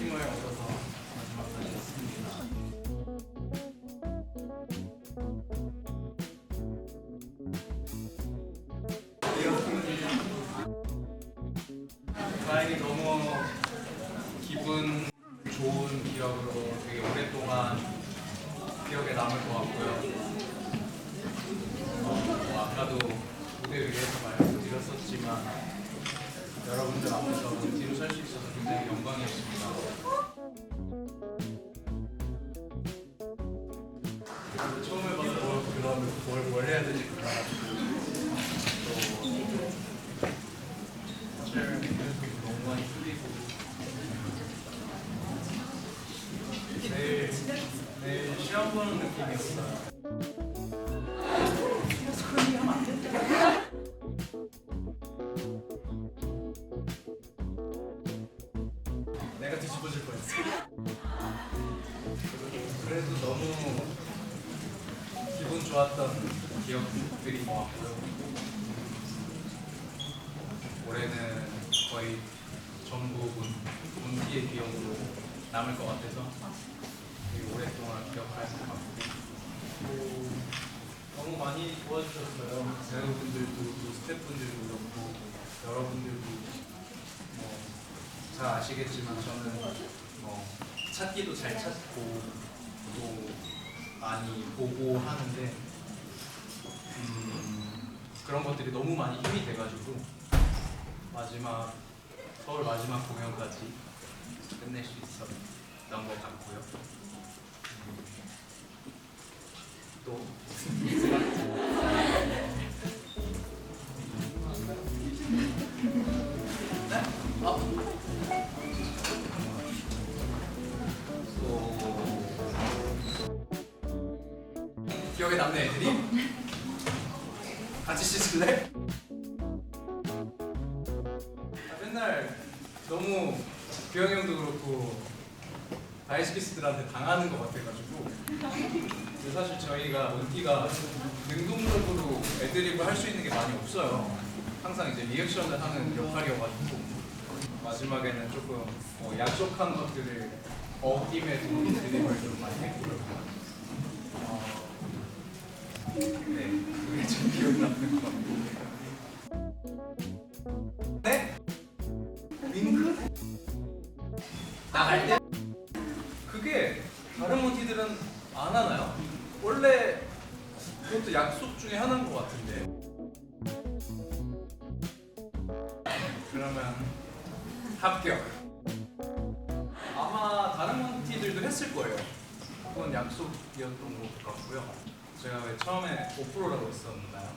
힘을 얻어서 마지막까지 했습니다. 다행히 너무 기분 좋은 기억으로 되게 오랫동안 기억에 남을 것 같고요. 아까도 무대 위에서 말씀드렸었지만 여러분들 앞에서 뒤로 설 수 있어서 굉장히 영광이었습니다. 처음 해봐서 그럼 뭘 해야 될지 몰라가지고 또 촬영을 너무 많이 풀리고 내일 시험 보는 느낌이었어요. 내가 뒤집어질 뻔했어. 그래도 너무 기분 좋았던 기억들이 모았고요. 올해는 거의 전부 운기의 기억으로 남을 것 같아서 되게 오랫동안 기억할 것 같고 너무 많이 도와주셨어요. 배우분들도 또 스태프분들도 그렇고 여러분들도 잘 아시겠지만 저는 찾기도 잘 찾고 또 많이 보고 하는데 그런 것들이 너무 많이 힘이 돼가지고 서울 마지막 공연까지 끝낼 수 있었던 것 같고요. 또 기억에 남는 애들이 같이 씻을래? 맨날 너무 규영이 형도 그렇고 다이스키스들한테 당하는 것 같아가지고 근데 사실 저희가 은기가 능동적으로 애드립을 할 수 있는 게 많이 없어요. 항상 이제 리액션을 하는 역할이어가지고 마지막에는 조금 약속한 것들을 어김에 좀 드립을 좀 많이 했고요. 네, 그게 좀 기억이 남는 것 같고. 네? 윙크? 나갈 때? 그게 다른 모티들은 안 하나요? 원래 그것도 약속 중에 하나인 것 같은데. 그러면 합격. 아마 다른 모티들도 했을 거예요. 그건 약속이었던 것 같고요. 제가 왜 처음에 5%라고 했었나요?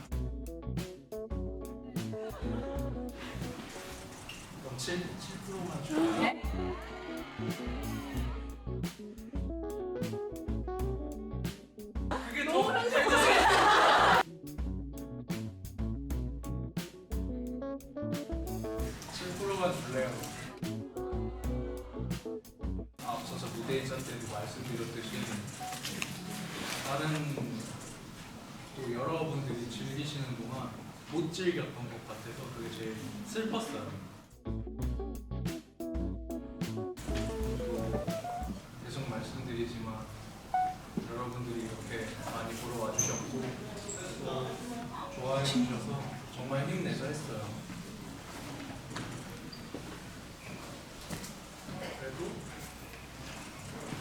그럼 7%만 줄까요? 그게 더 문제지! 7%만 줄래요? 앞서서 무대 인사 때도 말씀드렸듯이 다른 또 여러분들이 즐기시는 동안 못 즐겼던 것 같아서 그게 제일 슬펐어요. 계속 말씀드리지만 여러분들이 이렇게 많이 보러 와주셨고 또 좋아해 주셔서 정말 힘내서 했어요. 그래도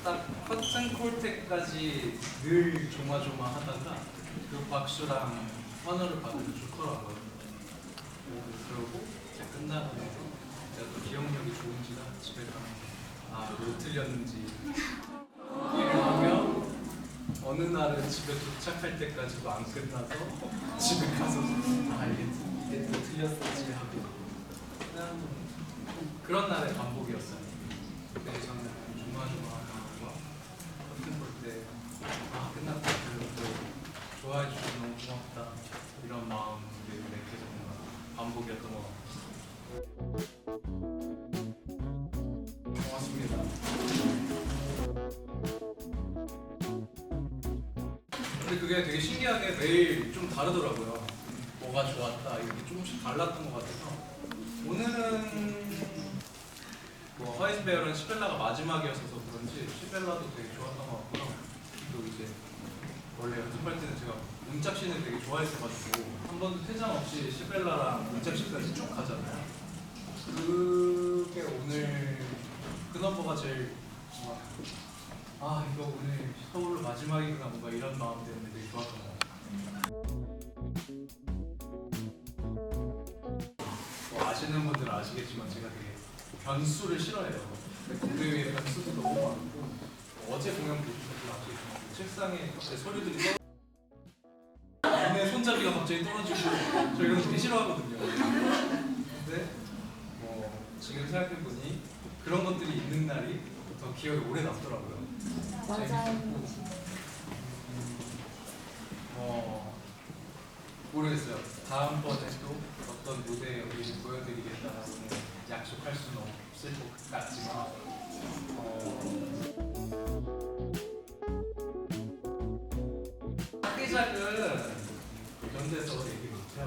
딱 커튼콜 때까지 늘 조마조마하다가 그 박수랑 환호를 받으면 좋더라고요. 그러고 이제 끝나고 제가 또 기억력이 좋은지라 집에 가면 뭐 틀렸는지 일을 하면 어느 날은 집에 도착할 때까지도 안 끝나서 집에 가서 이게 또 틀렸었지 하고 그냥 그런 날의 반복이었어요. 근데 저는 조마조마하고 커튼 볼 때 끝났다 그리고 좋아해 주셔서 너무 고맙다 이런 마음들이 계속 뭔가 반복이었던 것 같아요. 고맙습니다. 근데 그게 되게 신기하게 매일 좀 다르더라고요. 뭐가 좋았다 이렇게 조금씩 달랐던 것 같아서 오늘은 뭐 서바이스 베어는 시벨라가 마지막이었어서 그런지 시벨라도 되게 좋았던 것 같고요. 또 이제 원래 연습할 때는 제가 문짝신을 되게 좋아했어가지고 한 번도 퇴장 없이 시벨라랑 문짝신까지 쭉 가잖아요. 그게 오늘 그 넘버가 제일 이거 오늘 서울 마지막이구나 뭔가 이런 마음 때문에 되게 좋았던 것 같아요. 뭐 아시는 분들은 아시겠지만 제가 되게 변수를 싫어해요. 무대 위에 변수도 너무 많고 어제 공연 보시면 아시겠지만 책상에 갑자기 소리들이 눈에 손잡이가 갑자기 떨어지고 저 이런 거 되게 싫어하거든요. 근데 뭐 지금 생각해보니 그런 것들이 있는 날이 더 기억에 오래 남더라고요. 맞아요. 모르겠어요. 다음번에도 어떤 무대에 우리를 보여드리겠다라고는 약속할 수는 없을 것 같지만 작은 이런 데서 얘기 못해요.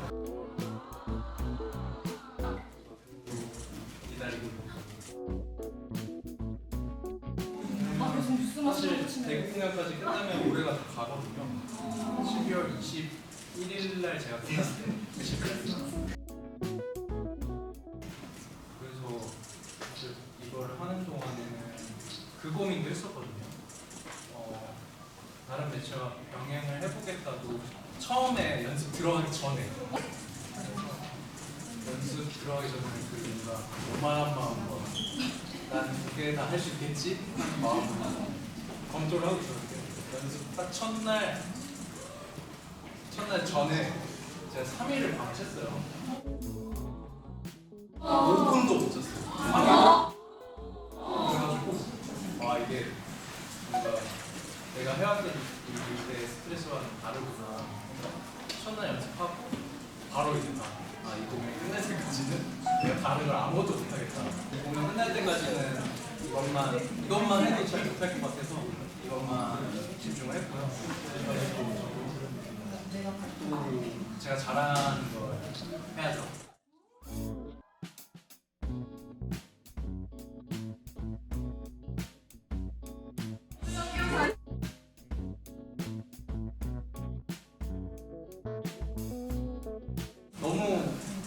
기다리고 사실 대구 공연까지 끝나면 올해가 다 가거든요. 12월 21일 날 제가 끝났을 때 그래서 이걸 하는 동안에는 그 고민도 했었거든요. 다른 매체와 병행을 해보겠다도 처음에 연습 들어가기 전에 연습 들어가기 전에 그 뭔가 오만한 마음과 난 두 개 다 할 수 있겠지? 하는 마음으로 검토를 하고 있었는데 연습 딱 첫날 전에 제가 3일을 밤샜어요. 5분도 못 잤어요. 그래가지고 이게 뭔가 내가 해왔던 때 스트레스와는 다르구나. 첫날 연습하고 바로 이제 이 공연 끝날 때까지는 내가 다른 걸 아무것도 못하겠다. 공연 끝날 때까지는 이것만 해도 잘 못할 것 같아서 이것만 집중을 했고요. 또 제가 잘하는 걸 해야죠.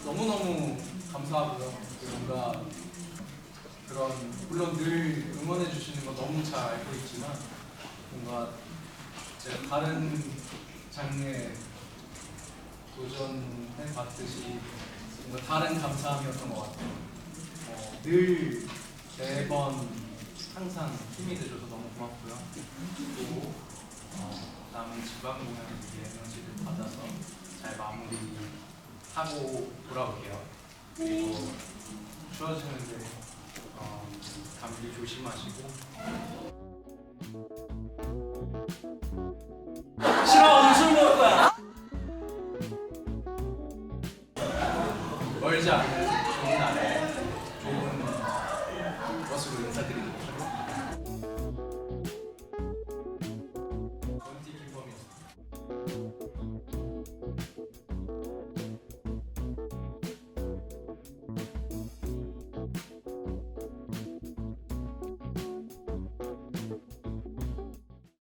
너무 감사하고요. 뭔가 물론 늘 응원해 주시는 거 너무 잘 알고 있지만 뭔가 제가 다른 장르에 도전해 봤듯이 뭔가 다른 감사함이었던 것 같아요. 늘 매번 항상 힘이 돼줘서 너무 고맙고요. 그리고 남은 지방 공연 에너지를 받아서 잘 마무리하고 돌아올게요. 그리고 추워지는데 감기 조심하시고 싫어 오늘 술 먹을 거야. 멀지 않아요.